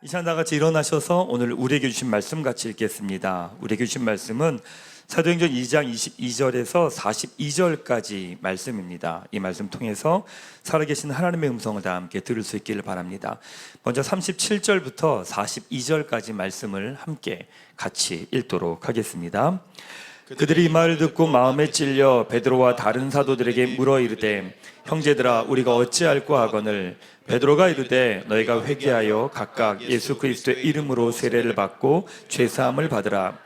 이 시간 다 같이 일어나셔서 오늘 우리에게 주신 말씀 같이 읽겠습니다. 우리에게 주신 말씀은 사도행전 2장 22절에서 42절까지 말씀입니다. 이 말씀 통해서 살아계신 하나님의 음성을 다 함께 들을 수 있기를 바랍니다. 먼저 37절부터 42절까지 말씀을 함께 같이 읽도록 하겠습니다. 그들이 이 말을 듣고 마음에 찔려 베드로와 다른 사도들에게 물어 이르되, 형제들아, 우리가 어찌할꼬 하거늘. 베드로가 이르되, 너희가 회개하여 각각 예수 그리스도의 이름으로 세례를 받고 죄사함을 받으라.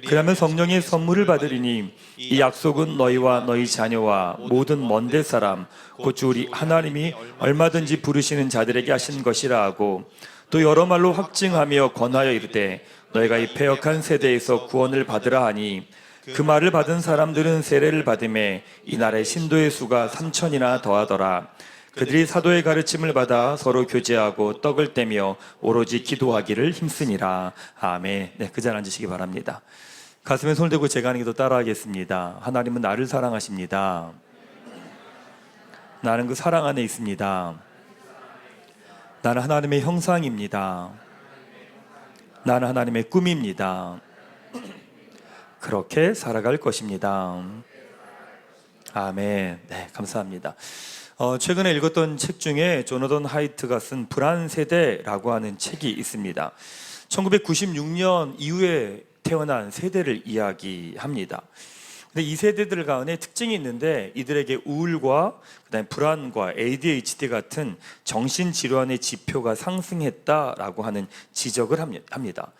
그러면 성령의 선물을 받으리니 이 약속은 너희와 너희 자녀와 모든 먼데 사람 곧 주 우리 하나님이 얼마든지 부르시는 자들에게 하신 것이라 하고, 또 여러 말로 확증하며 권하여 이르되, 너희가 이 패역한 세대에서 구원을 받으라 하니, 그 말을 받은 사람들은 세례를 받음에 이 나라의 신도의 수가 3,000이나 더하더라. 그들이 사도의 가르침을 받아 서로 교제하고 떡을 떼며 오로지 기도하기를 힘쓰니라. 아멘. 네, 그 자리에 앉으시기 바랍니다. 가슴에 손을 대고 제가 하는 기도 따라하겠습니다. 하나님은 나를 사랑하십니다. 나는 그 사랑 안에 있습니다. 나는 하나님의 형상입니다. 나는 하나님의 꿈입니다. 그렇게 살아갈 것입니다. 아멘. 네, 감사합니다. 최근에 읽었던 책 중에 조나단 하이트가 쓴 불안 세대라고 하는 책이 있습니다. 1996년 이후에 태어난 세대를 이야기합니다. 근데 이 세대들 가운데 특징이 있는데, 이들에게 우울과 그다음에 불안과 ADHD 같은 정신질환의 지표가 상승했다라고 하는 지적을 합니다.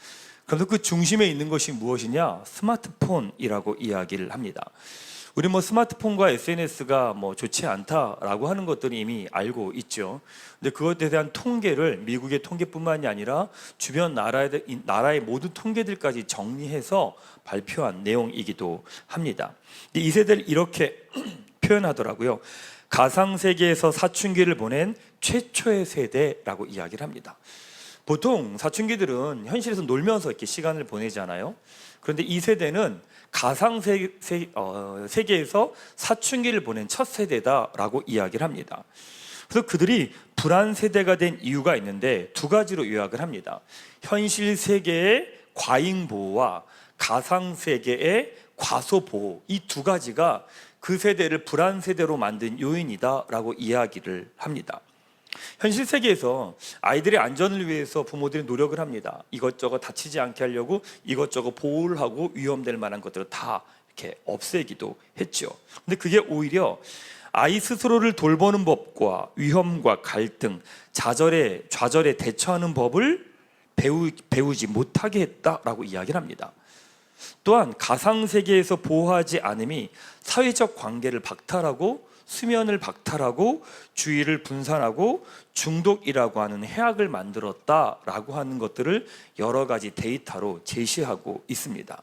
그래서 그 중심에 있는 것이 무엇이냐? 스마트폰이라고 이야기를 합니다. 우리 스마트폰과 SNS가 좋지 않다라고 하는 것들은 이미 알고 있죠. 근데 그것에 대한 통계를 미국의 통계뿐만이 아니라 주변 나라의 모든 통계들까지 정리해서 발표한 내용이기도 합니다. 이 세대를 이렇게 표현하더라고요. 가상세계에서 사춘기를 보낸 최초의 세대라고 이야기를 합니다. 보통 사춘기들은 현실에서 놀면서 이렇게 시간을 보내잖아요. 그런데 이 세대는 가상 세계에서 사춘기를 보낸 첫 세대다라고 이야기를 합니다. 그래서 그들이 불안 세대가 된 이유가 있는데 두 가지로 요약을 합니다. 현실 세계의 과잉 보호와 가상 세계의 과소 보호, 이 두 가지가 그 세대를 불안 세대로 만든 요인이다라고 이야기를 합니다. 현실 세계에서 아이들의 안전을 위해서 부모들이 노력을 합니다. 이것저것 다치지 않게 하려고 이것저것 보호를 하고 위험될 만한 것들을 다 이렇게 없애기도 했죠. 근데 그게 오히려 아이 스스로를 돌보는 법과 위험과 갈등, 좌절에 대처하는 법을 배우지 못하게 했다라고 이야기를 합니다. 또한 가상세계에서 보호하지 않음이 사회적 관계를 박탈하고 수면을 박탈하고 주의를 분산하고 중독이라고 하는 해악을 만들었다라고 하는 것들을 여러 가지 데이터로 제시하고 있습니다.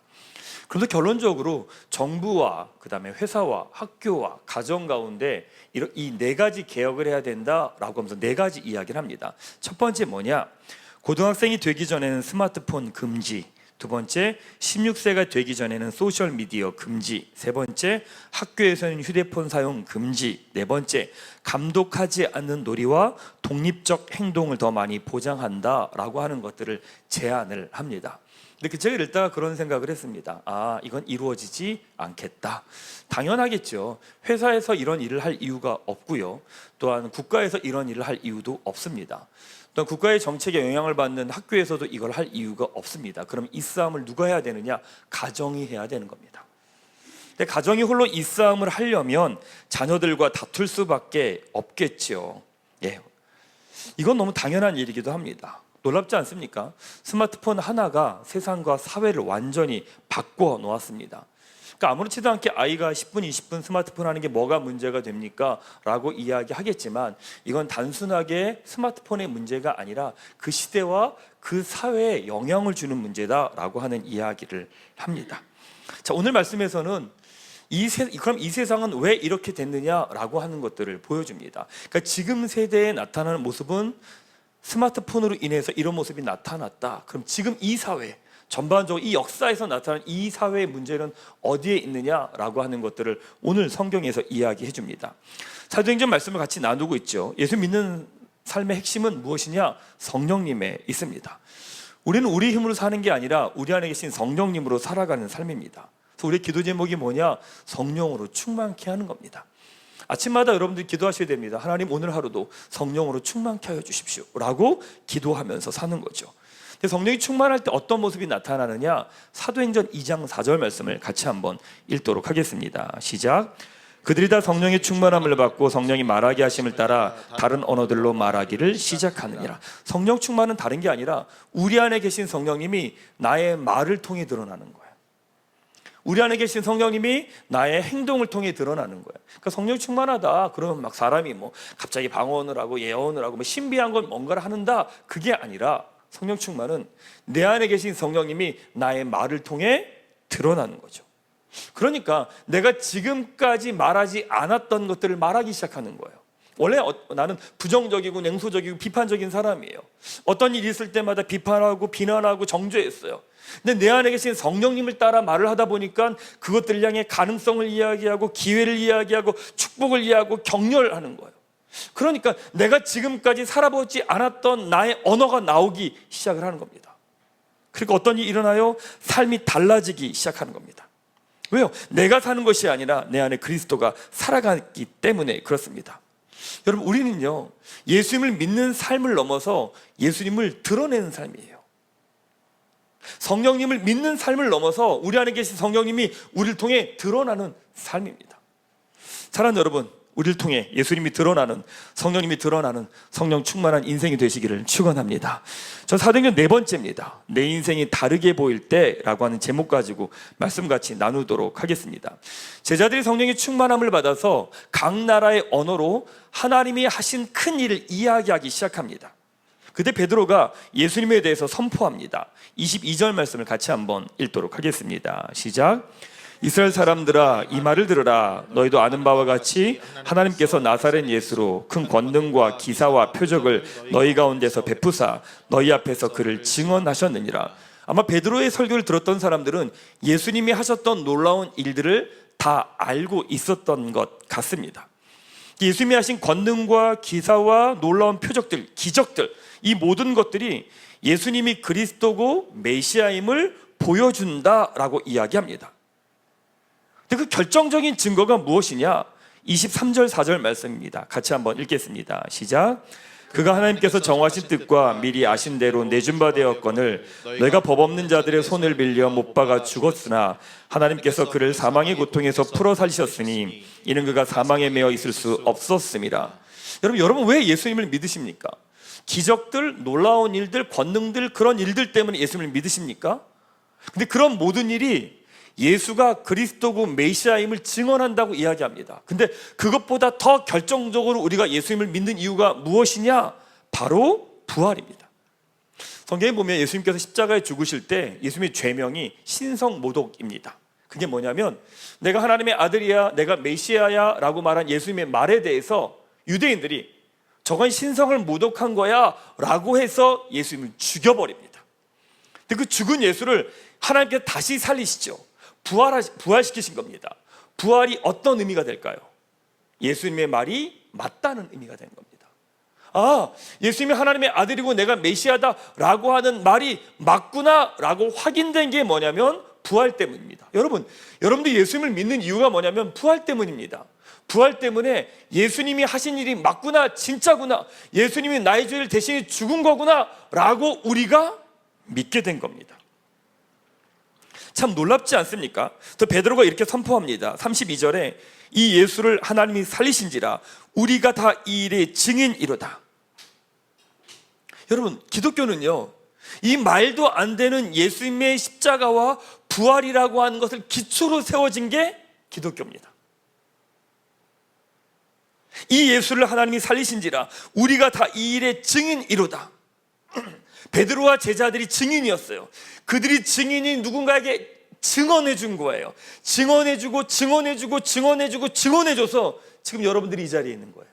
그런데 결론적으로 정부와 그다음에 회사와 학교와 가정 가운데 이 네 가지 개혁을 해야 된다라고 하면서 네 가지 이야기를 합니다. 첫 번째 뭐냐? 고등학생이 되기 전에는 스마트폰 금지, 두 번째, 16세가 되기 전에는 소셜미디어 금지, 세 번째, 학교에서는 휴대폰 사용 금지, 네 번째, 감독하지 않는 놀이와 독립적 행동을 더 많이 보장한다라고 하는 것들을 제안을 합니다. 근데 제가 읽다가 그런 생각을 했습니다. 이건 이루어지지 않겠다. 당연하겠죠. 회사에서 이런 일을 할 이유가 없고요. 또한 국가에서 이런 일을 할 이유도 없습니다. 또 국가의 정책에 영향을 받는 학교에서도 이걸 할 이유가 없습니다. 그럼 이 싸움을 누가 해야 되느냐? 가정이 해야 되는 겁니다. 근데 가정이 홀로 이 싸움을 하려면 자녀들과 다툴 수밖에 없겠죠. 이건 너무 당연한 일이기도 합니다. 놀랍지 않습니까? 스마트폰 하나가 세상과 사회를 완전히 바꿔 놓았습니다. 그러니까 아무렇지도 않게 아이가 10분, 20분 스마트폰 하는 게 뭐가 문제가 됩니까? 라고 이야기하겠지만, 이건 단순하게 스마트폰의 문제가 아니라 그 시대와 그 사회에 영향을 주는 문제다라고 하는 이야기를 합니다. 자, 오늘 말씀에서는 그럼 이 세상은 왜 이렇게 됐느냐라고 하는 것들을 보여줍니다. 그러니까 지금 세대에 나타나는 모습은 스마트폰으로 인해서 이런 모습이 나타났다. 그럼 지금 이 사회, 전반적으로 이 역사에서 나타난 이 사회의 문제는 어디에 있느냐라고 하는 것들을 오늘 성경에서 이야기해 줍니다. 사도행전 말씀을 같이 나누고 있죠. 예수 믿는 삶의 핵심은 무엇이냐? 성령님에 있습니다. 우리는 우리 힘으로 사는 게 아니라 우리 안에 계신 성령님으로 살아가는 삶입니다. 그래서 우리의 기도 제목이 뭐냐? 성령으로 충만케 하는 겁니다. 아침마다 여러분들이 기도하셔야 됩니다. 하나님, 오늘 하루도 성령으로 충만케 하여 주십시오 라고 기도하면서 사는 거죠. 근데 성령이 충만할 때 어떤 모습이 나타나느냐? 사도행전 2장 4절 말씀을 같이 한번 읽도록 하겠습니다. 시작. 그들이 다 성령의 충만함을 받고 성령이 말하게 하심을 따라 다른 언어들로 말하기를 시작하느니라. 성령 충만은 다른 게 아니라 우리 안에 계신 성령님이 나의 말을 통해 드러나는 거예요. 우리 안에 계신 성령님이 나의 행동을 통해 드러나는 거예요. 그러니까 성령 충만하다 그러면 막 사람이 뭐 갑자기 방언을 하고 예언을 하고 뭐 신비한 건 뭔가를 하는다, 그게 아니라 성령 충만은 내 안에 계신 성령님이 나의 말을 통해 드러나는 거죠. 그러니까 내가 지금까지 말하지 않았던 것들을 말하기 시작하는 거예요. 원래 나는 부정적이고 냉소적이고 비판적인 사람이에요. 어떤 일이 있을 때마다 비판하고 비난하고 정죄했어요. 근데 내 안에 계신 성령님을 따라 말을 하다 보니까 그것들을 향해 가능성을 이야기하고 기회를 이야기하고 축복을 이야기하고 격려하는 거예요. 그러니까 내가 지금까지 살아보지 않았던 나의 언어가 나오기 시작을 하는 겁니다. 그리고 어떤 일이 일어나요? 삶이 달라지기 시작하는 겁니다. 왜요? 내가 사는 것이 아니라 내 안에 그리스도가 살아가기 때문에 그렇습니다. 여러분, 우리는요, 예수님을 믿는 삶을 넘어서 예수님을 드러내는 삶이에요. 성령님을 믿는 삶을 넘어서 우리 안에 계신 성령님이 우리를 통해 드러나는 삶입니다. 사랑하는 여러분, 우리를 통해 예수님이 드러나는, 성령님이 드러나는 성령 충만한 인생이 되시기를 축원합니다. 전 사도행전 4번째입니다. 내 인생이 다르게 보일 때라고 하는 제목 가지고 말씀 같이 나누도록 하겠습니다. 제자들이 성령의 충만함을 받아서 각 나라의 언어로 하나님이 하신 큰 일을 이야기하기 시작합니다. 그때 베드로가 예수님에 대해서 선포합니다. 22절 말씀을 같이 한번 읽도록 하겠습니다. 시작. 이스라엘 사람들아, 이 말을 들으라. 너희도 아는 바와 같이 하나님께서 나사렛 예수로 큰 권능과 기사와 표적을 너희 가운데서 베푸사 너희 앞에서 그를 증언하셨느니라. 아마 베드로의 설교를 들었던 사람들은 예수님이 하셨던 놀라운 일들을 다 알고 있었던 것 같습니다. 예수님이 하신 권능과 기사와 놀라운 표적들, 기적들, 이 모든 것들이 예수님이 그리스도고 메시아임을 보여준다라고 이야기합니다. 근데 그 결정적인 증거가 무엇이냐? 23절 4절 말씀입니다. 같이 한번 읽겠습니다. 시작. 그가 하나님께서 정하신 뜻과 미리 아신 대로 내준 바 되었거늘 너희가 법 없는 자들의 손을 빌려 못 박아 죽었으나 하나님께서 그를 사망의 고통에서 풀어 살리셨으니 이는 그가 사망에 매어 있을 수 없었습니다. 여러분 왜 예수님을 믿으십니까? 기적들, 놀라운 일들, 권능들, 그런 일들 때문에 예수님을 믿으십니까? 근데 그런 모든 일이 예수가 그리스도고 메시아임을 증언한다고 이야기합니다. 근데 그것보다 더 결정적으로 우리가 예수님을 믿는 이유가 무엇이냐? 바로 부활입니다. 성경에 보면 예수님께서 십자가에 죽으실 때 예수님의 죄명이 신성모독입니다. 그게 뭐냐면 내가 하나님의 아들이야, 내가 메시아야 라고 말한 예수님의 말에 대해서 유대인들이 저건 신성을 모독한 거야 라고 해서 예수님을 죽여버립니다. 근데 그 죽은 예수를 하나님께서 다시 살리시죠. 부활시키신 겁니다. 부활이 어떤 의미가 될까요? 예수님의 말이 맞다는 의미가 되는 겁니다. 아, 예수님이 하나님의 아들이고 내가 메시아다 라고 하는 말이 맞구나 라고 확인된 게 뭐냐면 부활 때문입니다. 여러분들 예수님을 믿는 이유가 뭐냐면 부활 때문입니다. 부활 때문에 예수님이 하신 일이 맞구나, 진짜구나, 예수님이 나의 죄를 대신해 죽은 거구나 라고 우리가 믿게 된 겁니다. 참 놀랍지 않습니까? 또 베드로가 이렇게 선포합니다. 32절에 이 예수를 하나님이 살리신지라 우리가 다 이 일의 증인이로다. 여러분, 기독교는요, 이 말도 안 되는 예수님의 십자가와 부활이라고 하는 것을 기초로 세워진 게 기독교입니다. 이 예수를 하나님이 살리신지라 우리가 다 이 일의 증인이로다. 베드로와 제자들이 증인이었어요. 그들이 증인이 누군가에게 증언해 준 거예요. 증언해주고 증언해줘서 지금 여러분들이 이 자리에 있는 거예요.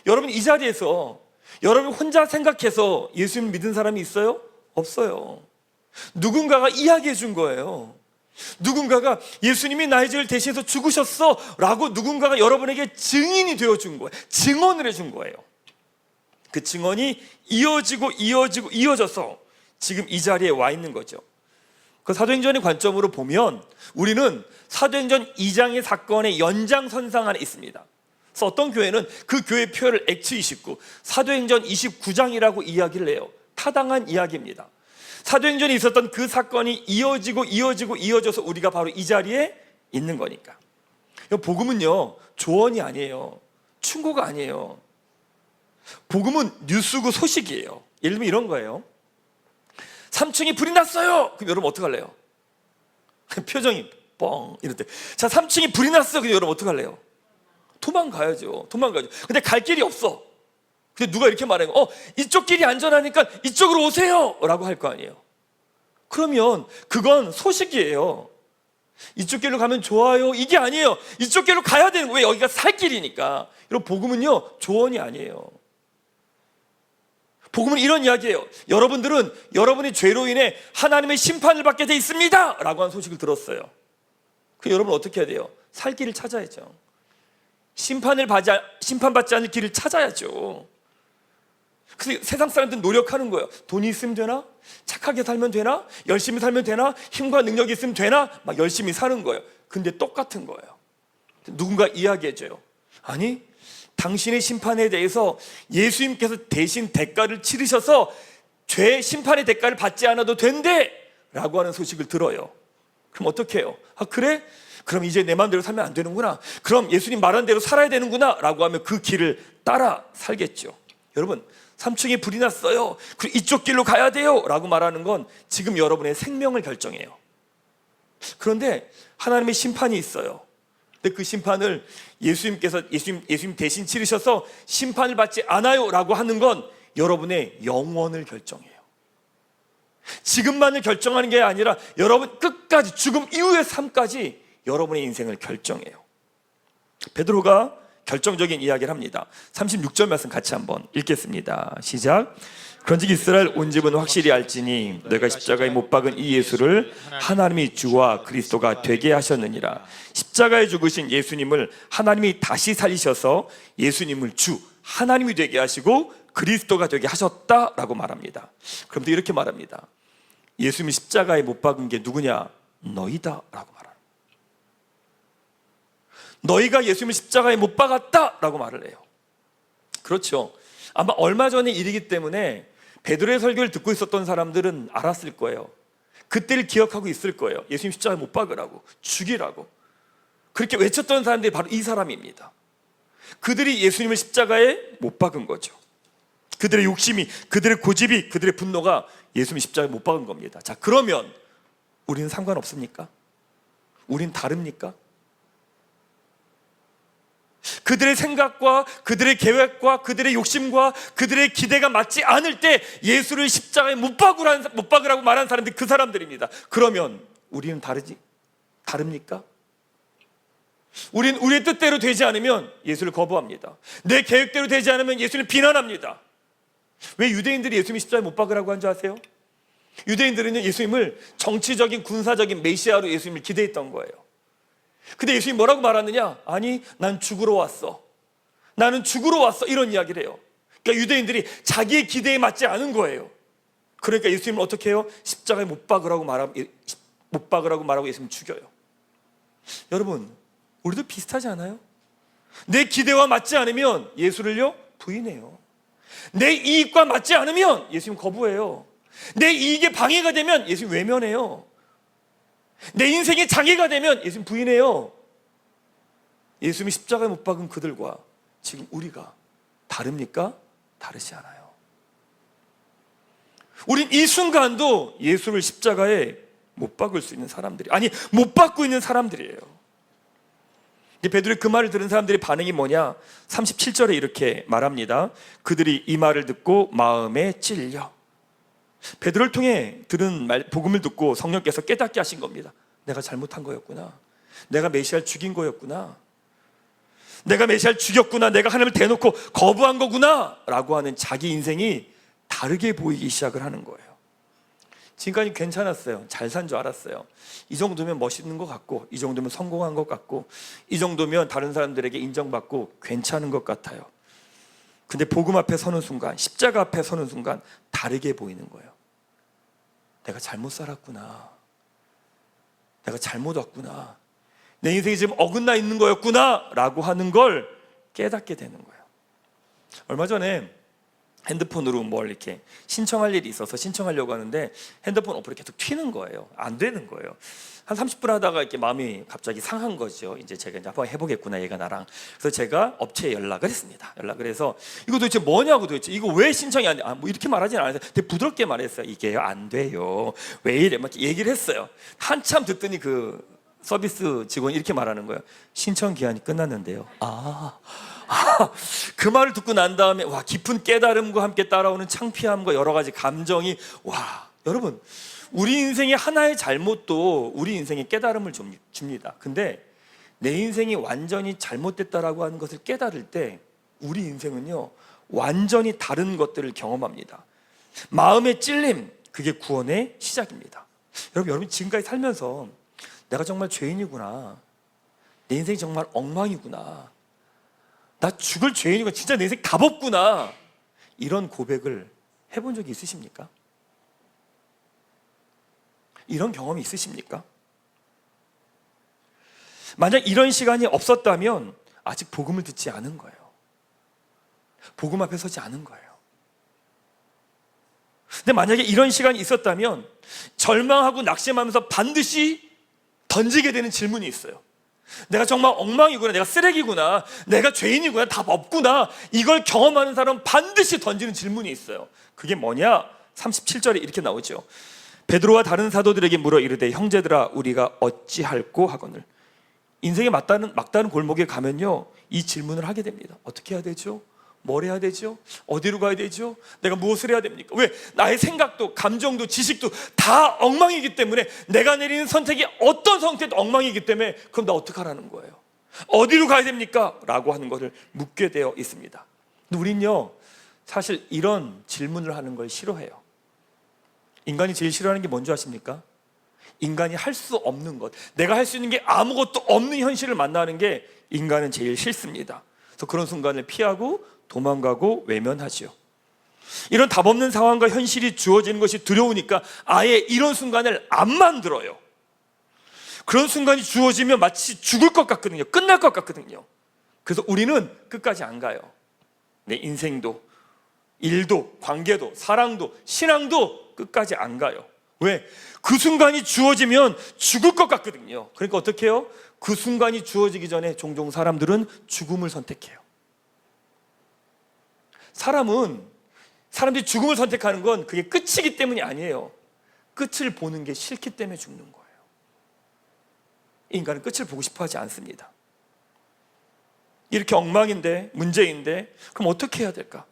여러분 이 자리에서 여러분 혼자 생각해서 예수님 믿은 사람이 있어요? 없어요. 누군가가 이야기해 준 거예요. 누군가가 예수님이 나의 죄를 대신해서 죽으셨어 라고 누군가가 여러분에게 증인이 되어준 거예요. 증언을 해준 거예요. 그 증언이 이어져서 지금 이 자리에 와 있는 거죠. 그 사도행전의 관점으로 보면 우리는 사도행전 2장의 사건의 연장선상 안에 있습니다. 그래서 어떤 교회는 그 교회 표현을 액트 29, 사도행전 29장이라고 이야기를 해요. 타당한 이야기입니다. 사도행전에 있었던 그 사건이 이어져서 우리가 바로 이 자리에 있는 거니까. 복음은요, 조언이 아니에요. 충고가 아니에요. 복음은 뉴스고 소식이에요. 예를 들면 이런 거예요. 3층에 불이 났어요. 그럼 여러분 어떡할래요? 표정이 뻥 이럴 때, 자 3층에 불이 났어. 그럼 여러분 어떡할래요? 도망가야죠. 근데 갈 길이 없어. 근데 누가 이렇게 말해요. 이쪽 길이 안전하니까 이쪽으로 오세요 라고 할 거 아니에요. 그러면 그건 소식이에요. 이쪽 길로 가면 좋아요, 이게 아니에요. 이쪽 길로 가야 되는 거예요. 여기가 살 길이니까. 여러분, 복음은요, 조언이 아니에요. 복음은 이런 이야기예요. 여러분들은 여러분의 죄로 인해 하나님의 심판을 받게 돼 있습니다 라고 한 소식을 들었어요. 그 여러분 어떻게 해야 돼요? 살 길을 찾아야죠. 심판받지 않을 길을 찾아야죠. 그래서 세상 사람들은 노력하는 거예요. 돈이 있으면 되나? 착하게 살면 되나? 열심히 살면 되나? 힘과 능력이 있으면 되나? 막 열심히 사는 거예요. 근데 똑같은 거예요. 누군가 이야기해줘요. 아니, 당신의 심판에 대해서 예수님께서 대신 대가를 치르셔서 죄 심판의 대가를 받지 않아도 된대 라고 하는 소식을 들어요. 그럼 어떻게 해요? 그래? 그럼 이제 내 마음대로 살면 안 되는구나. 그럼 예수님 말한 대로 살아야 되는구나 라고 하면 그 길을 따라 살겠죠. 여러분, 3층에 불이 났어요. 그리고 이쪽 길로 가야 돼요 라고 말하는 건 지금 여러분의 생명을 결정해요. 그런데 하나님의 심판이 있어요. 근데 그 심판을 예수님 대신 치르셔서 심판을 받지 않아요 라고 하는 건 여러분의 영원을 결정해요. 지금만을 결정하는 게 아니라 여러분 끝까지, 죽음 이후의 삶까지 여러분의 인생을 결정해요. 베드로가 결정적인 이야기를 합니다. 36절 말씀 같이 한번 읽겠습니다. 시작. 그런즉 이스라엘 온 집은 확실히 알지니 너희가 십자가에 못 박은 이 예수를 하나님이 주와 그리스도가 되게 하셨느니라. 십자가에 죽으신 예수님을 하나님이 다시 살리셔서 예수님을 주 하나님이 되게 하시고 그리스도가 되게 하셨다라고 말합니다. 그런데 이렇게 말합니다. 예수님이 십자가에 못 박은 게 누구냐? 너희다라고 말합니다. 너희가 예수님을 십자가에 못 박았다라고 말을 해요. 그렇죠. 아마 얼마 전의 일이기 때문에 베드로의 설교를 듣고 있었던 사람들은 알았을 거예요. 그때를 기억하고 있을 거예요. 예수님 십자가에 못 박으라고, 죽이라고 그렇게 외쳤던 사람들이 바로 이 사람입니다. 그들이 예수님을 십자가에 못 박은 거죠. 그들의 욕심이, 그들의 고집이, 그들의 분노가 예수님 십자가에 못 박은 겁니다. 자, 그러면 우리는 상관없습니까? 우린 다릅니까? 그들의 생각과 그들의 계획과 그들의 욕심과 그들의 기대가 맞지 않을 때 예수를 십자가에 못 박으라고 말한 사람들이 그 사람들입니다. 그러면 우리는 다릅니까? 우리는 우리의 뜻대로 되지 않으면 예수를 거부합니다. 내 계획대로 되지 않으면 예수를 비난합니다. 왜 유대인들이 예수님 십자가에 못 박으라고 한 줄 아세요? 유대인들은요, 예수님을 정치적인 군사적인 메시아로 예수님을 기대했던 거예요. 근데 예수님이 뭐라고 말하느냐? 아니, 난 죽으러 왔어. 나는 죽으러 왔어. 이런 이야기를 해요. 그러니까 유대인들이 자기의 기대에 맞지 않은 거예요. 그러니까 예수님을 어떻게 해요? 십자가에 못 박으라고 말하고 예수님 죽여요. 여러분, 우리도 비슷하지 않아요? 내 기대와 맞지 않으면 예수를요, 부인해요. 내 이익과 맞지 않으면 예수님 거부해요. 내 이익에 방해가 되면 예수님 외면해요. 내 인생의 장애가 되면 예수님 부인해요. 예수님이 십자가에 못 박은 그들과 지금 우리가 다릅니까? 다르지 않아요. 우린 이 순간도 예수를 십자가에 못 박을 수 있는 사람들이, 아니 못 박고 있는 사람들이에요. 베드로의 그 말을 들은 사람들의 반응이 뭐냐? 37절에 이렇게 말합니다. 그들이 이 말을 듣고 마음에 찔려. 베드로를 통해 들은 복음을 듣고 성령께서 깨닫게 하신 겁니다. 내가 잘못한 거였구나. 내가 메시아를 죽인 거였구나. 내가 메시아를 죽였구나. 내가 하나님을 대놓고 거부한 거구나 라고 하는 자기 인생이 다르게 보이기 시작을 하는 거예요. 지금까지 괜찮았어요. 잘 산 줄 알았어요. 이 정도면 멋있는 것 같고, 이 정도면 성공한 것 같고, 이 정도면 다른 사람들에게 인정받고 괜찮은 것 같아요. 근데 복음 앞에 서는 순간, 십자가 앞에 서는 순간 다르게 보이는 거예요. 내가 잘못 살았구나. 내가 잘못 왔구나. 내 인생이 지금 어긋나 있는 거였구나 라고 하는 걸 깨닫게 되는 거예요. 얼마 전에 핸드폰으로 뭘 이렇게 신청할 일이 있어서 신청하려고 하는데 핸드폰 어플이 계속 튀는 거예요. 안 되는 거예요. 한 30분 하다가 이렇게 마음이 갑자기 상한 거죠. 이제 제가 이제 한번 해보겠구나, 얘가 나랑. 그래서 제가 업체에 연락을 했습니다. 연락을 해서 이거 도대체 뭐냐고, 도대체 이거 왜 신청이 안 돼? 뭐 이렇게 말하진 않았어요. 되게 부드럽게 말했어요. 이게요, 안 돼요. 왜 이래? 막 얘기를 했어요. 한참 듣더니 그 서비스 직원이 이렇게 말하는 거예요. 신청 기한이 끝났는데요. 그 말을 듣고 난 다음에 와, 깊은 깨달음과 함께 따라오는 창피함과 여러 가지 감정이, 와, 여러분, 우리 인생의 하나의 잘못도 우리 인생에 깨달음을 줍니다. 근데 내 인생이 완전히 잘못됐다라고 하는 것을 깨달을 때 우리 인생은요, 완전히 다른 것들을 경험합니다. 마음의 찔림, 그게 구원의 시작입니다. 여러분 지금까지 살면서 내가 정말 죄인이구나, 내 인생이 정말 엉망이구나, 나 죽을 죄인이구나, 진짜 내 인생 답 없구나, 이런 고백을 해본 적이 있으십니까? 이런 경험이 있으십니까? 만약 이런 시간이 없었다면 아직 복음을 듣지 않은 거예요. 복음 앞에 서지 않은 거예요. 근데 만약에 이런 시간이 있었다면 절망하고 낙심하면서 반드시 던지게 되는 질문이 있어요. 내가 정말 엉망이구나, 내가 쓰레기구나, 내가 죄인이구나, 답 없구나, 이걸 경험하는 사람은 반드시 던지는 질문이 있어요. 그게 뭐냐? 37절에 이렇게 나오죠. 베드로와 다른 사도들에게 물어 이르되 형제들아 우리가 어찌할꼬 하거늘. 인생의 막다른 골목에 가면요, 이 질문을 하게 됩니다. 어떻게 해야 되죠? 뭘 해야 되죠? 어디로 가야 되죠? 내가 무엇을 해야 됩니까? 왜? 나의 생각도 감정도 지식도 다 엉망이기 때문에, 내가 내리는 선택이 어떤 선택도 엉망이기 때문에 그럼 나 어떡하라는 거예요? 어디로 가야 됩니까? 라고 하는 것을 묻게 되어 있습니다. 근데 우린요, 사실 이런 질문을 하는 걸 싫어해요. 인간이 제일 싫어하는 게 뭔지 아십니까? 인간이 할 수 없는 것, 내가 할 수 있는 게 아무것도 없는 현실을 만나는 게 인간은 제일 싫습니다. 그래서 그런 순간을 피하고 도망가고 외면하지요. 이런 답 없는 상황과 현실이 주어지는 것이 두려우니까 아예 이런 순간을 안 만들어요. 그런 순간이 주어지면 마치 죽을 것 같거든요. 끝날 것 같거든요. 그래서 우리는 끝까지 안 가요. 내 인생도, 일도, 관계도, 사랑도, 신앙도 끝까지 안 가요. 왜? 그 순간이 주어지면 죽을 것 같거든요. 그러니까 어떻게 해요? 그 순간이 주어지기 전에 종종 사람들은 죽음을 선택해요. 사람들이 죽음을 선택하는 건 그게 끝이기 때문이 아니에요. 끝을 보는 게 싫기 때문에 죽는 거예요. 인간은 끝을 보고 싶어 하지 않습니다. 이렇게 엉망인데, 문제인데, 그럼 어떻게 해야 될까?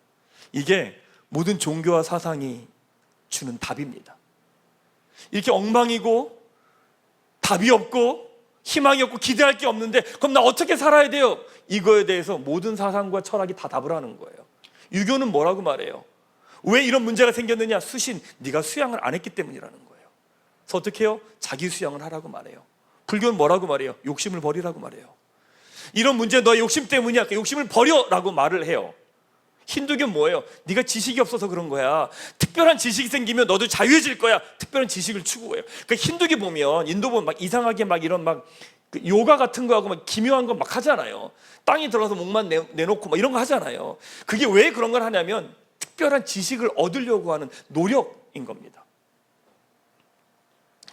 이게 모든 종교와 사상이 주는 답입니다. 이렇게 엉망이고 답이 없고 희망이 없고 기대할 게 없는데 그럼 나 어떻게 살아야 돼요? 이거에 대해서 모든 사상과 철학이 다 답을 하는 거예요. 유교는 뭐라고 말해요? 왜 이런 문제가 생겼느냐? 수신, 네가 수양을 안 했기 때문이라는 거예요. 그래서 어떻게 해요? 자기 수양을 하라고 말해요. 불교는 뭐라고 말해요? 욕심을 버리라고 말해요. 이런 문제 너의 욕심 때문이야, 그 욕심을 버려라고 말을 해요. 힌두교는 뭐예요? 네가 지식이 없어서 그런 거야. 특별한 지식이 생기면 너도 자유해질 거야. 특별한 지식을 추구해요. 그러니까 힌두교 보면, 인도 보면 막 이상하게 막 이런 막 요가 같은 거 하고 막 기묘한 거 막 하잖아요. 땅에 들어가서 목만 내놓고 막 이런 거 하잖아요. 그게 왜 그런 걸 하냐면 특별한 지식을 얻으려고 하는 노력인 겁니다.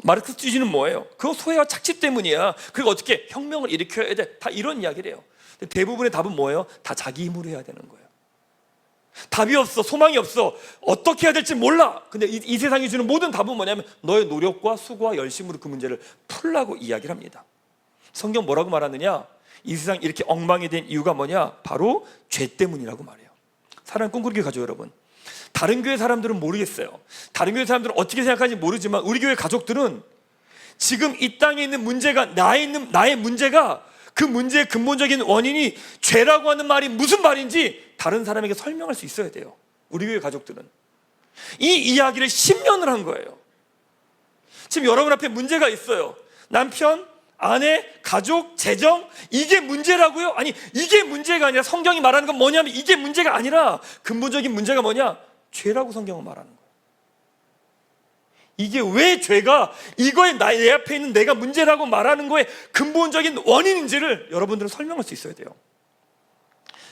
마르크스주의는 뭐예요? 그거 소외와 착취 때문이야. 그리고 어떻게 혁명을 일으켜야 돼. 다 이런 이야기를 해요. 근데 대부분의 답은 뭐예요? 다 자기 힘으로 해야 되는 거예요. 답이 없어, 소망이 없어, 어떻게 해야 될지 몰라. 근데 이 세상이 주는 모든 답은 뭐냐면 너의 노력과 수고와 열심으로 그 문제를 풀라고 이야기를 합니다. 성경 뭐라고 말하느냐? 이 세상 이렇게 엉망이 된 이유가 뭐냐? 바로 죄 때문이라고 말해요. 사랑하는 꿈꾸기 가족 여러분, 다른 교회 사람들은 모르겠어요. 다른 교회 사람들은 어떻게 생각하는지 모르지만 우리 교회 가족들은 지금 이 땅에 있는 문제가, 나의 문제가, 그 문제의 근본적인 원인이 죄라고 하는 말이 무슨 말인지 다른 사람에게 설명할 수 있어야 돼요. 우리 교회 가족들은 이 이야기를 10년을 한 거예요. 지금 여러분 앞에 문제가 있어요. 남편 아내, 가족, 재정, 이게 문제라고요? 아니, 이게 문제가 아니라 성경이 말하는 건 뭐냐면 이게 문제가 아니라 근본적인 문제가 뭐냐? 죄라고 성경은 말하는 거예요. 이게 왜 죄가 이거에 내 앞에 있는 내가 문제라고 말하는 거에 근본적인 원인인지를 여러분들은 설명할 수 있어야 돼요.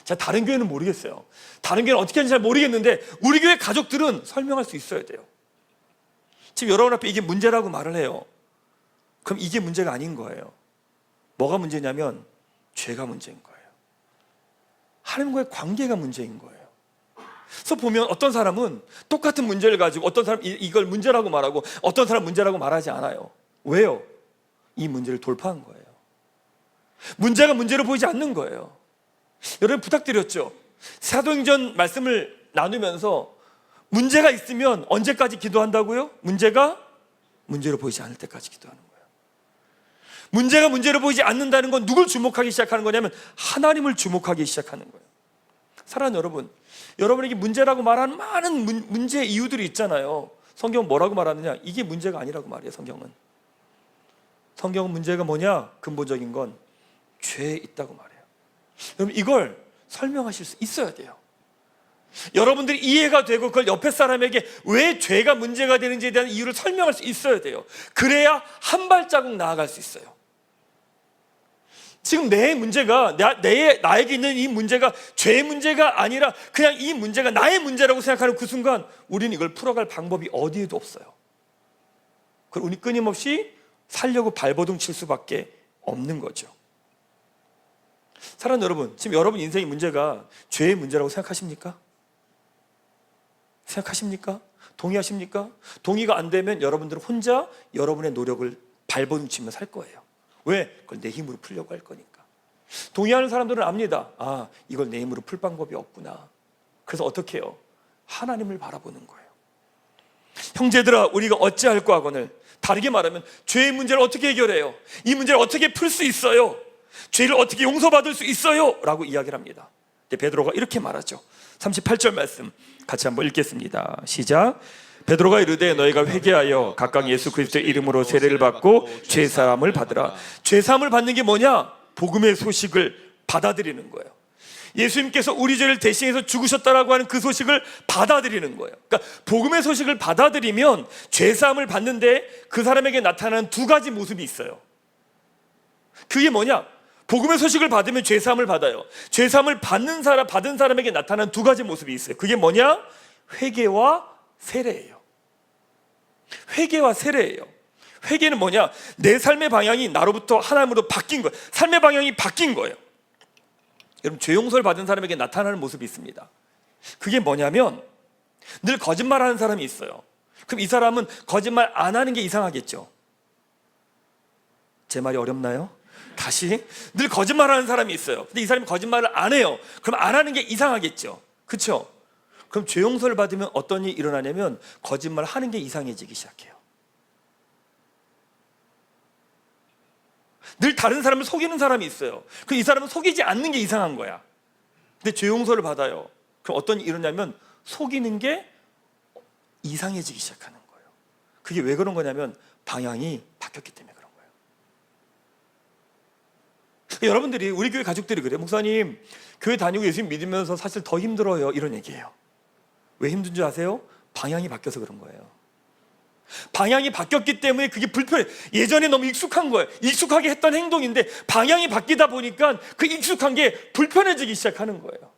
자, 다른 교회는 모르겠어요. 다른 교회는 어떻게 하는지 잘 모르겠는데 우리 교회 가족들은 설명할 수 있어야 돼요. 지금 여러분 앞에 이게 문제라고 말을 해요. 그럼 이게 문제가 아닌 거예요. 뭐가 문제냐면 죄가 문제인 거예요. 하나님과의 관계가 문제인 거예요. 그래서 보면 어떤 사람은 똑같은 문제를 가지고 어떤 사람 이걸 문제라고 말하고 어떤 사람 문제라고 말하지 않아요. 왜요? 이 문제를 돌파한 거예요. 문제가 문제로 보이지 않는 거예요. 여러분 부탁드렸죠. 사도행전 말씀을 나누면서 문제가 있으면 언제까지 기도한다고요? 문제가 문제로 보이지 않을 때까지 기도하는 거예요. 문제가 문제로 보이지 않는다는 건 누굴 주목하기 시작하는 거냐면 하나님을 주목하기 시작하는 거예요. 사랑하는 여러분, 여러분에게 문제라고 말하는 많은 문제의 이유들이 있잖아요. 성경은 뭐라고 말하느냐? 이게 문제가 아니라고 말해요. 성경은 문제가 뭐냐? 근본적인 건 죄에 있다고 말해요. 여러분 이걸 설명하실 수 있어야 돼요. 여러분들이 이해가 되고 그걸 옆에 사람에게 왜 죄가 문제가 되는지에 대한 이유를 설명할 수 있어야 돼요. 그래야 한 발자국 나아갈 수 있어요. 지금 내 문제가 나에게 있는 이 문제가 죄의 문제가 아니라 그냥 이 문제가 나의 문제라고 생각하는 그 순간 우리는 이걸 풀어갈 방법이 어디에도 없어요. 그걸 우리 끊임없이 살려고 발버둥 칠 수밖에 없는 거죠. 사랑하는 여러분, 지금 여러분 인생의 문제가 죄의 문제라고 생각하십니까? 동의하십니까? 동의가 안 되면 여러분들은 혼자 여러분의 노력을 발버둥 치며 살 거예요. 왜? 그걸 내 힘으로 풀려고 할 거니까. 동의하는 사람들은 압니다. 아, 이걸 내 힘으로 풀 방법이 없구나. 그래서 어떻게 해요? 하나님을 바라보는 거예요. 형제들아, 우리가 어찌할꼬 하거늘, 다르게 말하면 죄의 문제를 어떻게 해결해요? 이 문제를 어떻게 풀 수 있어요? 죄를 어떻게 용서받을 수 있어요? 라고 이야기를 합니다. 베드로가 이렇게 말하죠. 38절 말씀 같이 한번 읽겠습니다. 시작. 베드로가 이르되 너희가 회개하여 각각 예수 그리스도의 이름으로 세례를 받고 죄사함을 받으라. 죄사함을 받는 게 뭐냐? 복음의 소식을 받아들이는 거예요. 예수님께서 우리 죄를 대신해서 죽으셨다라고 하는 그 소식을 받아들이는 거예요. 그러니까 복음의 소식을 받아들이면 죄사함을 받는데 그 사람에게 나타나는 두 가지 모습이 있어요. 그게 뭐냐? 복음의 소식을 받으면 죄사함을 받아요. 죄사함을 받은 사람에게 나타나는 두 가지 모습이 있어요. 그게 뭐냐? 회개와 세례예요. 회개는 뭐냐? 내 삶의 방향이 나로부터 하나님으로 바뀐 거예요. 삶의 방향이 바뀐 거예요. 여러분, 죄 용서를 받은 사람에게 나타나는 모습이 있습니다. 그게 뭐냐면 늘 거짓말하는 사람이 있어요. 그럼 이 사람은 거짓말 안 하는 게 이상하겠죠? 제 말이 어렵나요? 다시, 늘 거짓말하는 사람이 있어요. 근데 이 사람이 거짓말을 안 해요. 그럼 안 하는 게 이상하겠죠? 그렇죠? 그럼 죄 용서를 받으면 어떤 일이 일어나냐면 거짓말 하는 게 이상해지기 시작해요. 늘 다른 사람을 속이는 사람이 있어요. 그럼 이 사람은 속이지 않는 게 이상한 거야. 근데 죄 용서를 받아요. 그럼 어떤 일이 일어나면 속이는 게 이상해지기 시작하는 거예요. 그게 왜 그런 거냐면 방향이 바뀌었기 때문에 그런 거예요. 여러분들이, 우리 교회 가족들이 그래요. 목사님, 교회 다니고 예수님 믿으면서 사실 더 힘들어요. 이런 얘기예요. 왜 힘든 줄 아세요? 방향이 바뀌어서 그런 거예요. 방향이 바뀌었기 때문에 그게 불편해. 예전에 너무 익숙한 거예요. 익숙하게 했던 행동인데 방향이 바뀌다 보니까 그 익숙한 게 불편해지기 시작하는 거예요.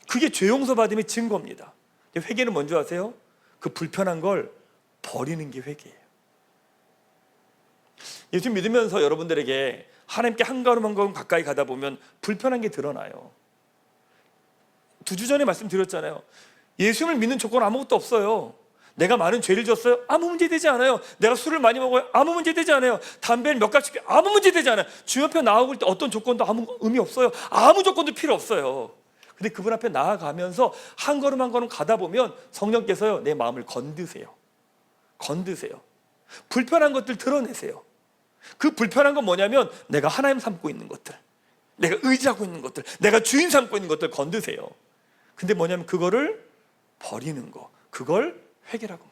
그게 죄 용서 받음의 증거입니다. 회개는 뭔지 아세요? 그 불편한 걸 버리는 게 회개예요. 예수 믿으면서 여러분들에게 하나님께 한 걸음 한 걸음 가까이 가다 보면 불편한 게 드러나요. 2주 전에 말씀드렸잖아요. 예수님을 믿는 조건 아무것도 없어요. 내가 많은 죄를 졌어요? 아무 문제 되지 않아요. 내가 술을 많이 먹어요? 아무 문제 되지 않아요. 담배를 몇 갑씩 피워요? 아무 문제 되지 않아요. 주님 앞에 나아올 때 어떤 조건도 아무 의미 없어요. 아무 조건도 필요 없어요. 근데 그분 앞에 나아가면서 한 걸음 한 걸음 가다 보면 성령께서요, 내 마음을 건드세요. 불편한 것들 드러내세요. 그 불편한 건 뭐냐면 내가 하나님 삼고 있는 것들, 내가 의지하고 있는 것들, 내가 주인 삼고 있는 것들 건드세요. 근데 뭐냐면 그거를 버리는 거, 그걸 회개라고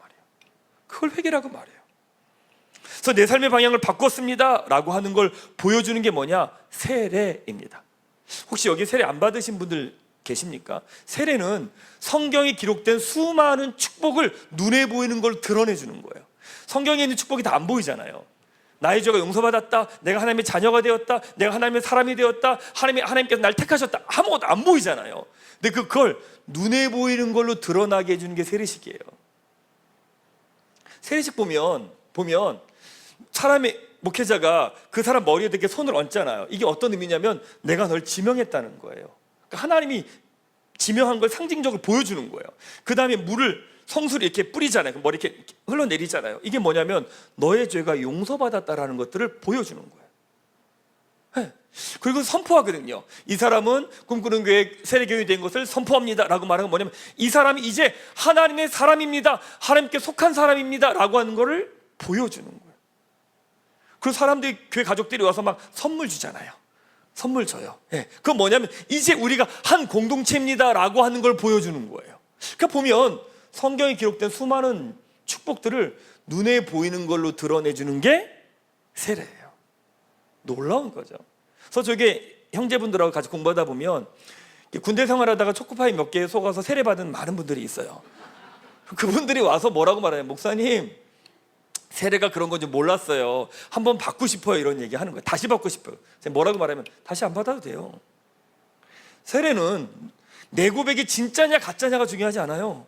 말해요. 그래서 내 삶의 방향을 바꿨습니다 라고 하는 걸 보여주는 게 뭐냐? 세례입니다. 혹시 여기 세례 안 받으신 분들 계십니까? 세례는 성경에 기록된 수많은 축복을 눈에 보이는 걸 드러내주는 거예요. 성경에 있는 축복이 다 안 보이잖아요. 나의 죄가 용서받았다, 내가 하나님의 자녀가 되었다, 내가 하나님의 사람이 되었다, 하나님께서 날 택하셨다, 아무것도 안 보이잖아요. 근데 그걸 눈에 보이는 걸로 드러나게 해주는 게 세례식이에요. 세례식 보면 사람의 목회자가 그 사람 머리에 이렇게 손을 얹잖아요. 이게 어떤 의미냐면 내가 널 지명했다는 거예요. 그러니까 하나님이 지명한 걸 상징적으로 보여주는 거예요. 그 다음에 성수를 이렇게 뿌리잖아요. 머리 이렇게 흘러내리잖아요. 이게 뭐냐면 너의 죄가 용서받았다라는 것들을 보여주는 거예요. 네. 그리고 선포하거든요. 이 사람은 꿈꾸는 교회 세례교인이 된 것을 선포합니다 라고 말하는 건 뭐냐면 이 사람이 이제 하나님의 사람입니다, 하나님께 속한 사람입니다 라고 하는 것을 보여주는 거예요. 그리고 사람들이, 교회 가족들이 와서 막 선물 주잖아요. 선물 줘요. 네. 그건 뭐냐면 이제 우리가 한 공동체입니다 라고 하는 걸 보여주는 거예요. 그러니까 보면 성경에 기록된 수많은 축복들을 눈에 보이는 걸로 드러내주는 게 세례예요. 놀라운 거죠. 그래서 저게 형제분들하고 같이 공부하다 보면 군대 생활하다가 초코파이 몇 개에 속아서 세례받은 많은 분들이 있어요. 그분들이 와서 뭐라고 말해요? 목사님, 세례가 그런 건지 몰랐어요. 한번 받고 싶어요. 이런 얘기 하는 거예요. 다시 받고 싶어요. 뭐라고 말하면 다시 안 받아도 돼요. 세례는 내 고백이 진짜냐 가짜냐가 중요하지 않아요.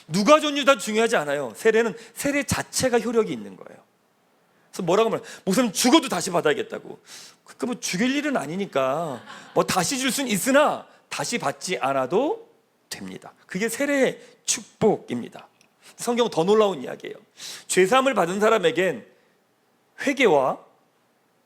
누가 줬냐도 중요하지 않아요. 세례는 세례 자체가 효력이 있는 거예요. 그래서 뭐라고 말해요? 목사님 죽어도 다시 받아야겠다고. 그러니까 뭐 죽일 일은 아니니까 뭐 다시 줄 수는 있으나 다시 받지 않아도 됩니다. 그게 세례의 축복입니다. 성경은 더 놀라운 이야기예요. 죄사함을 받은 사람에겐 회개와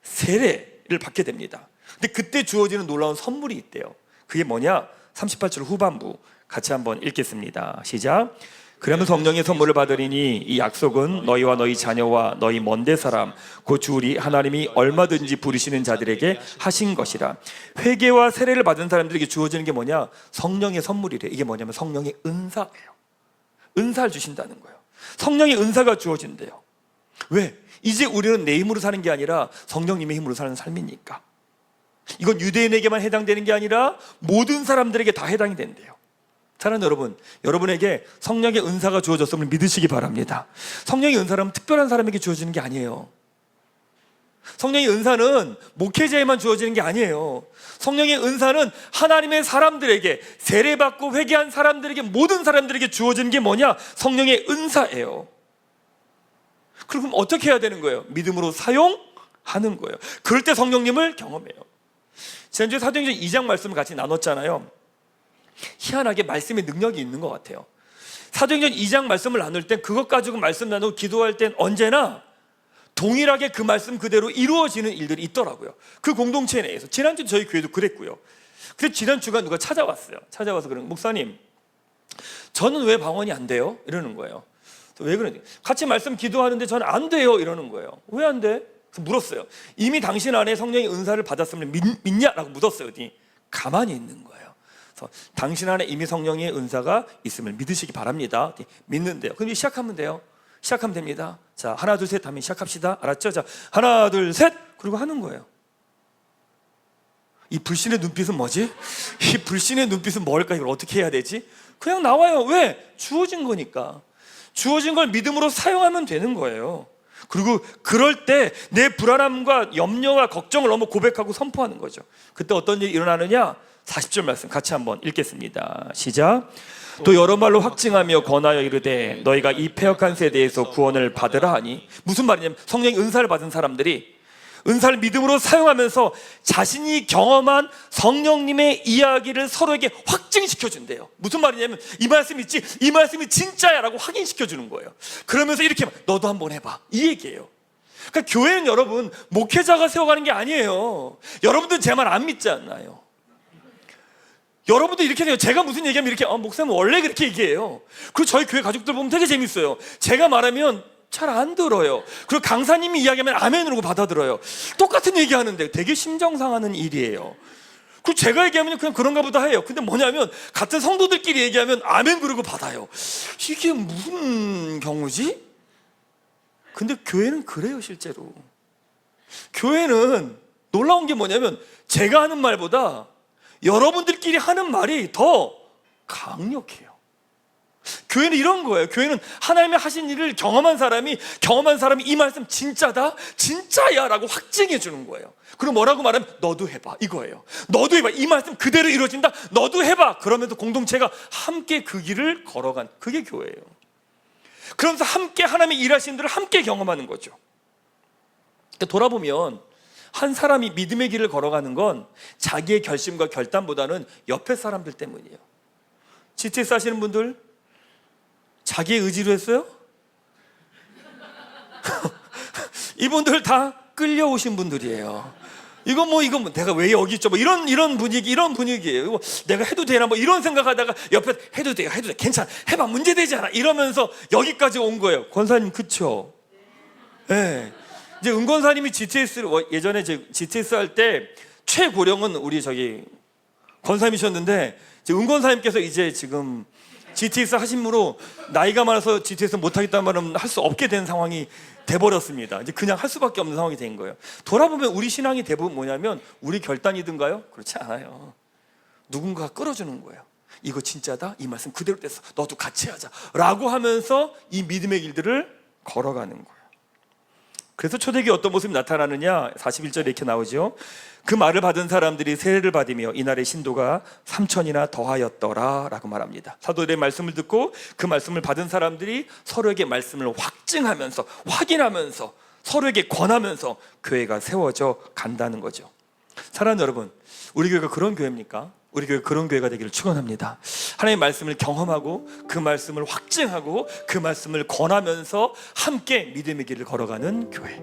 세례를 받게 됩니다. 근데 그때 주어지는 놀라운 선물이 있대요. 그게 뭐냐? 38절 후반부 같이 한번 읽겠습니다. 시작. 그러면 성령의 선물을 받으리니 이 약속은 너희와 너희 자녀와 너희 먼데 사람 곧 주 우리 하나님이 얼마든지 부르시는 자들에게 하신 것이라. 회개와 세례를 받은 사람들에게 주어지는 게 뭐냐? 성령의 선물이래. 이게 뭐냐면 성령의 은사예요. 은사를 주신다는 거예요. 성령의 은사가 주어진대요. 왜? 이제 우리는 내 힘으로 사는 게 아니라 성령님의 힘으로 사는 삶이니까. 이건 유대인에게만 해당되는 게 아니라 모든 사람들에게 다 해당이 된대요. 사랑하는 여러분, 여러분에게 성령의 은사가 주어졌음을 믿으시기 바랍니다. 성령의 은사는 특별한 사람에게 주어지는 게 아니에요. 성령의 은사는 목회자에만 주어지는 게 아니에요. 성령의 은사는 하나님의 사람들에게, 세례받고 회개한 사람들에게, 모든 사람들에게 주어지는 게 뭐냐? 성령의 은사예요. 그럼 어떻게 해야 되는 거예요? 믿음으로 사용하는 거예요. 그럴 때 성령님을 경험해요. 지난주에 사도행전 2장 말씀을 같이 나눴잖아요. 희한하게 말씀의 능력이 있는 것 같아요. 사도행전 2장 말씀을 나눌 땐 그것 가지고 말씀 나누고 기도할 땐 언제나 동일하게 그 말씀 그대로 이루어지는 일들이 있더라고요. 그 공동체 내에서. 지난주 저희 교회도 그랬고요. 근데 지난주가 누가 찾아왔어요. 찾아와서 그러는, 목사님 저는 왜 방언이 안 돼요? 이러는 거예요. 왜 그러냐, 같이 말씀 기도하는데 저는 안 돼요 이러는 거예요. 왜 안 돼? 그래서 물었어요. 이미 당신 안에 성령의 은사를 받았으면 믿냐라고 묻었어요. 가만히 있는 거예요. 당신 안에 이미 성령의 은사가 있음을 믿으시기 바랍니다. 믿는데요. 그럼 시작하면 돼요. 시작하면 됩니다. 자, 하나 둘 셋 하면 시작합시다. 알았죠? 자, 하나 둘 셋 그리고 하는 거예요. 이 불신의 눈빛은 뭐지? 이 불신의 눈빛은 뭘까? 이걸 어떻게 해야 되지? 그냥 나와요. 왜? 주어진 거니까. 주어진 걸 믿음으로 사용하면 되는 거예요. 그리고 그럴 때 내 불안함과 염려와 걱정을 너무 고백하고 선포하는 거죠. 그때 어떤 일이 일어나느냐? 40절 말씀 같이 한번 읽겠습니다. 시작. 또 여러 말로 확증하며 권하여 이르되 너희가 이 패역한 세대에서 구원을 받으라 하니. 무슨 말이냐면 성령의 은사를 받은 사람들이 은사를 믿음으로 사용하면서 자신이 경험한 성령님의 이야기를 서로에게 확증시켜준대요. 무슨 말이냐면 이 말씀 있지? 이 말씀이 진짜야 라고 확인시켜주는 거예요. 그러면서 이렇게 너도 한번 해봐 이 얘기예요. 그러니까 교회는 여러분 목회자가 세워가는 게 아니에요. 여러분들은 제 말 안 믿지 않나요? 여러분도 이렇게 돼요. 제가 무슨 얘기하면 이렇게 목사님 원래 그렇게 얘기해요. 그리고 저희 교회 가족들 보면 되게 재밌어요. 제가 말하면 잘 안 들어요. 그리고 강사님이 이야기하면 아멘으로 받아들어요. 똑같은 얘기하는데 되게 심정 상하는 일이에요. 그리고 제가 얘기하면 그냥 그런가 보다 해요. 근데 뭐냐면 같은 성도들끼리 얘기하면 아멘 그러고 받아요. 이게 무슨 경우지? 근데 교회는 그래요. 실제로 교회는 놀라운 게 뭐냐면 제가 하는 말보다 여러분들끼리 하는 말이 더 강력해요. 교회는 이런 거예요. 교회는 하나님의 하신 일을 경험한 사람이 이 말씀 진짜다, 진짜야 라고 확증해 주는 거예요. 그리고 뭐라고 말하면 너도 해봐, 이거예요. 너도 해봐, 이 말씀 그대로 이루어진다, 너도 해봐. 그러면서 공동체가 함께 그 길을 걸어간, 그게 교회예요. 그러면서 함께 하나님의 일하신 일을 함께 경험하는 거죠. 돌아보면 한 사람이 믿음의 길을 걸어가는 건 자기의 결심과 결단보다는 옆에 사람들 때문이에요. GTX 하시는 분들 자기의 의지로 했어요? 이분들 다 끌려오신 분들이에요. 이건 내가 왜 여기 있죠? 이런 분위기예요. 이거 내가 해도 되나? 이런 생각하다가 옆에 해도 돼, 괜찮아, 해봐, 문제 되지 않아. 이러면서 여기까지 온 거예요. 권사님, 그쵸? 네. 이제 은권사님이 GTS를 예전에 GTS 할 때 최고령은 우리 권사님이셨는데 은권사님께서 이제 지금 GTS 하심으로 나이가 많아서 GTS 못하겠다는 말은 할 수 없게 된 상황이 돼버렸습니다. 이제 그냥 할 수밖에 없는 상황이 된 거예요. 돌아보면 우리 신앙이 대부분 뭐냐면 우리 결단이든가요? 그렇지 않아요. 누군가가 끌어주는 거예요. 이거 진짜다, 이 말씀 그대로 됐어, 너도 같이 하자 라고 하면서 이 믿음의 길들을 걸어가는 거예요. 그래서 초대교회 어떤 모습이 나타나느냐, 41절에 이렇게 나오죠. 그 말을 받은 사람들이 세례를 받으며 이날의 신도가 3,000이나 더하였더라 라고 말합니다. 사도들의 말씀을 듣고 그 말씀을 받은 사람들이 서로에게 말씀을 확증하면서, 확인하면서, 서로에게 권하면서 교회가 세워져 간다는 거죠. 사랑하는 여러분, 우리 교회가 그런 교회입니까? 우리 교회가 그런 교회가 되기를 축원합니다. 하나님의 말씀을 경험하고 그 말씀을 확증하고 그 말씀을 권하면서 함께 믿음의 길을 걸어가는 교회,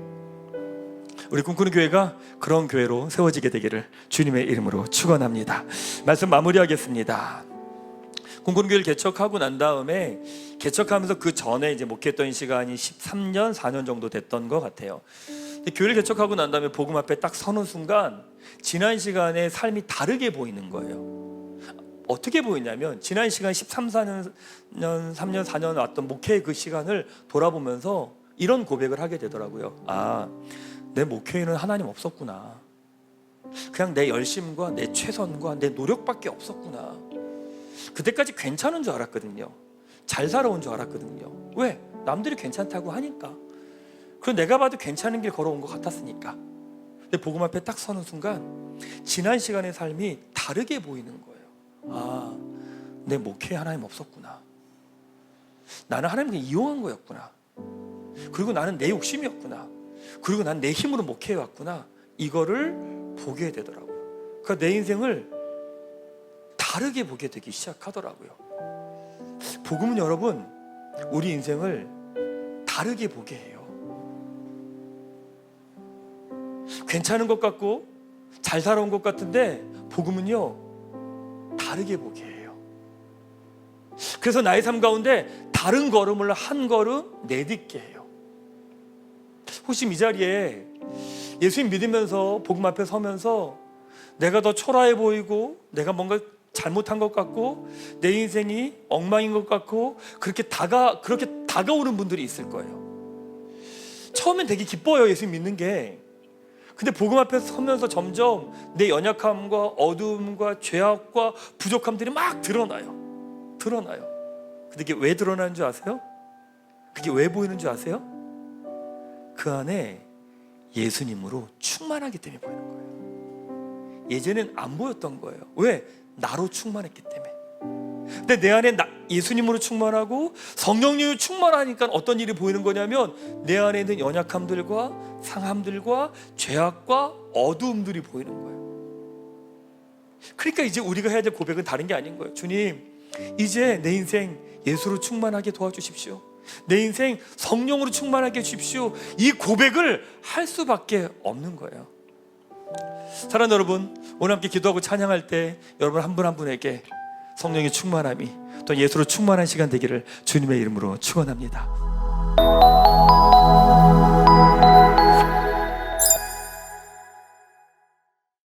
우리 꿈꾸는 교회가 그런 교회로 세워지게 되기를 주님의 이름으로 축원합니다. 말씀 마무리하겠습니다. 꿈꾸는 교회를 개척하고 난 다음에, 개척하면서 그 전에 이제 목회했던 시간이 13년, 4년 정도 됐던 것 같아요. 교회를 개척하고 난 다음에 복음 앞에 딱 서는 순간 지난 시간의 삶이 다르게 보이는 거예요. 어떻게 보이냐면 지난 시간 13, 4년, 3년, 4년 왔던 목회의 그 시간을 돌아보면서 이런 고백을 하게 되더라고요. 내 목회에는 하나님 없었구나. 그냥 내 열심과 내 최선과 내 노력밖에 없었구나. 그때까지 괜찮은 줄 알았거든요. 잘 살아온 줄 알았거든요. 왜? 남들이 괜찮다고 하니까. 그리고 내가 봐도 괜찮은 길 걸어온 것 같았으니까. 근데 복음 앞에 딱 서는 순간 지난 시간의 삶이 다르게 보이는 거예요. 내 목회에 하나님 없었구나. 나는 하나님을 이용한 거였구나. 그리고 나는 내 욕심이었구나. 그리고 난 내 힘으로 목회해왔구나. 이거를 보게 되더라고요. 그러니까 내 인생을 다르게 보게 되기 시작하더라고요. 복음은 여러분, 우리 인생을 다르게 보게 해요. 괜찮은 것 같고 잘 살아온 것 같은데 복음은요, 다르게 보게 해요. 그래서 나의 삶 가운데 다른 걸음을 한 걸음 내딛게 해요. 혹시 이 자리에 예수님 믿으면서 복음 앞에 서면서 내가 더 초라해 보이고 내가 뭔가 잘못한 것 같고 내 인생이 엉망인 것 같고 그렇게 다가오는 분들이 있을 거예요. 처음엔 되게 기뻐요, 예수님 믿는 게. 근데 복음 앞에 서면서 점점 내 연약함과 어두움과 죄악과 부족함들이 막 드러나요. 근데 이게 왜 드러나는 줄 아세요? 그게 왜 보이는 줄 아세요? 그 안에 예수님으로 충만하기 때문에 보이는 거예요. 예전엔 안 보였던 거예요. 왜? 나로 충만했기 때문에. 근데 내 안에 예수님으로 충만하고 성령님으로 충만하니까 어떤 일이 보이는 거냐면 내 안에 있는 연약함들과 상함들과 죄악과 어두움들이 보이는 거예요. 그러니까 이제 우리가 해야 될 고백은 다른 게 아닌 거예요. 주님, 이제 내 인생 예수로 충만하게 도와주십시오. 내 인생 성령으로 충만하게 해주십시오. 이 고백을 할 수밖에 없는 거예요. 사랑하는 여러분, 오늘 함께 기도하고 찬양할 때 여러분 한 분 한 분에게 성령의 충만함이 또 예수로 충만한 시간 되기를 주님의 이름으로 축원합니다.